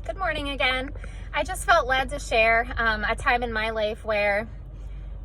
Good morning again. I just felt led to share a time in my life where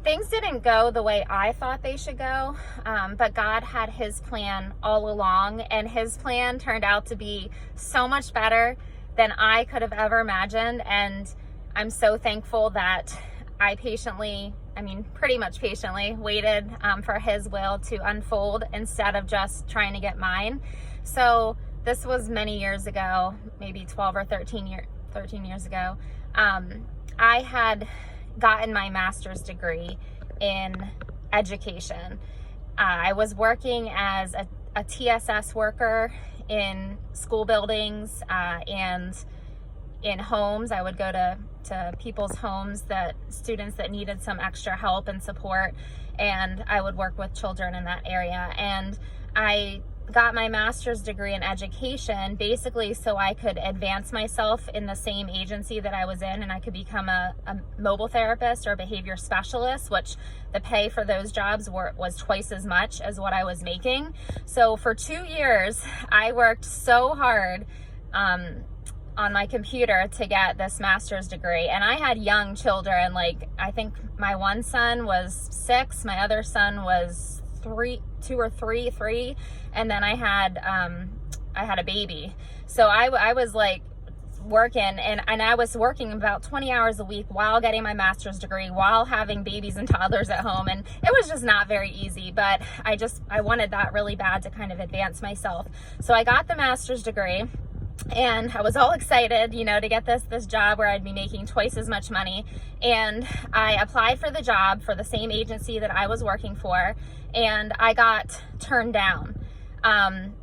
things didn't go the way I thought they should go, but God had his plan all along, and his plan turned out to be so much better than I could have ever imagined. And I'm so thankful that I pretty much patiently waited for his will to unfold instead of just trying to get mine. So this was many years ago, maybe 12 or 13 years ago. I had gotten my master's degree in education. I was working as a TSS worker in school buildings and in homes. I would go to people's homes, students that needed some extra help and support, and I would work with children in that area. And I got my master's degree in education basically so I could advance myself in the same agency that I was in, and I could become a mobile therapist or a behavior specialist, which the pay for those jobs was twice as much as what I was making. So for 2 years, I worked so hard on my computer to get this master's degree. And I had young children. Like, I think my one son was 6, my other son was 3, and then I had a baby. So I was like working, and I was working about 20 hours a week while getting my master's degree, while having babies and toddlers at home. And it was just not very easy, but I wanted that really bad to kind of advance myself. So I got the master's degree, and I was all excited, to get this job where I'd be making twice as much money. And I applied for the job for the same agency that I was working for, and I got turned down.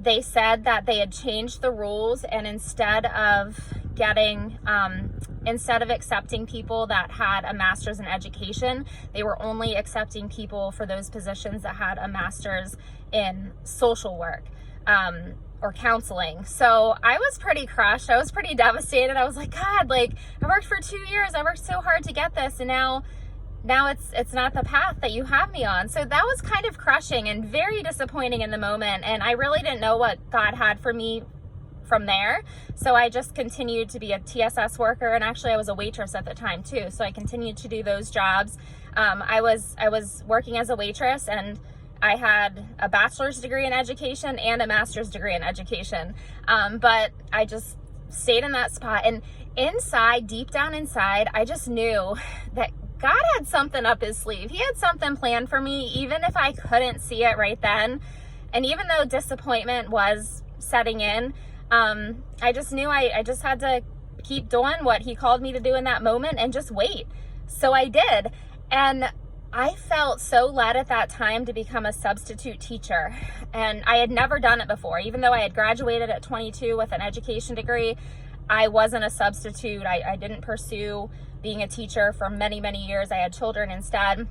They said that they had changed the rules, and instead of accepting people that had a master's in education, they were only accepting people for those positions that had a master's in social work. Or counseling. So I was pretty crushed. I was pretty devastated. I was like, God, I worked for 2 years. I worked so hard to get this, and now it's not the path that you have me on. So that was kind of crushing and very disappointing in the moment. And I really didn't know what God had for me from there. So I just continued to be a TSS worker, and actually I was a waitress at the time too. So I continued to do those jobs. I was working as a waitress, and I had a bachelor's degree in education and a master's degree in education. But I just stayed in that spot. And deep down inside, I just knew that God had something up his sleeve. He had something planned for me, even if I couldn't see it right then. And even though disappointment was setting in, I just knew I just had to keep doing what he called me to do in that moment and just wait. So I did. And I felt so led at that time to become a substitute teacher, and I had never done it before. Even though I had graduated at 22 with an education degree, I wasn't a substitute. I didn't pursue being a teacher for many, many years. I had children instead.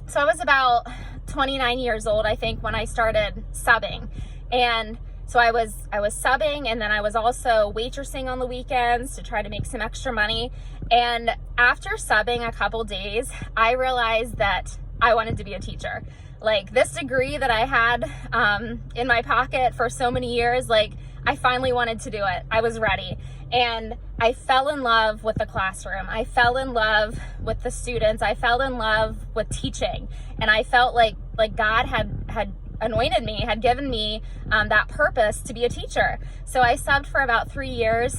So I was about 29 years old, I think, when I started subbing. And so I was subbing, and then I was also waitressing on the weekends to try to make some extra money. And after subbing a couple days, I realized that I wanted to be a teacher. This degree that I had in my pocket for so many years, I finally wanted to do it. I was ready. And I fell in love with the classroom. I fell in love with the students. I fell in love with teaching. And I felt like God had anointed me, had given me that purpose to be a teacher. So I subbed for about 3 years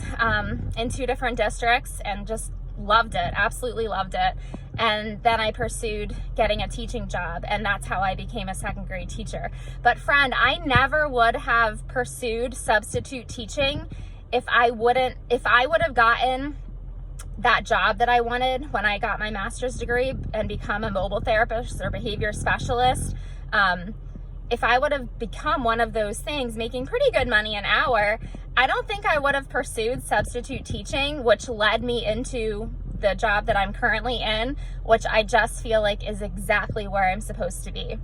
in 2 different districts, and just loved it, absolutely loved it. And then I pursued getting a teaching job, and that's how I became a second grade teacher. But friend, I never would have pursued substitute teaching if I would have gotten that job that I wanted when I got my master's degree and become a mobile therapist or behavior specialist. If I would have become one of those things, making pretty good money an hour, I don't think I would have pursued substitute teaching, which led me into the job that I'm currently in, which I just feel like is exactly where I'm supposed to be.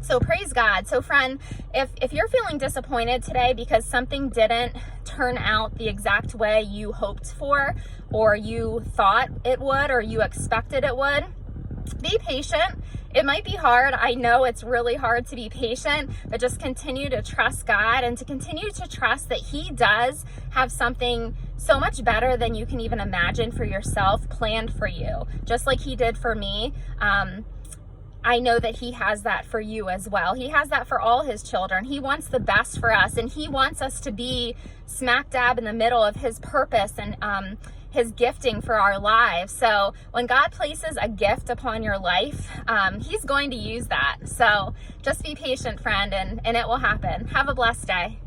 So praise God. So friend, if you're feeling disappointed today because something didn't turn out the exact way you hoped for, or you thought it would, or you expected it would, be patient. It might be hard. I know it's really hard to be patient, but just continue to trust God and to continue to trust that He does have something so much better than you can even imagine for yourself planned for you, just like He did for me. I know that He has that for you as well. He has that for all His children. He wants the best for us, and He wants us to be smack dab in the middle of His purpose and His gifting for our lives. So when God places a gift upon your life, He's going to use that. So just be patient, friend, and it will happen. Have a blessed day.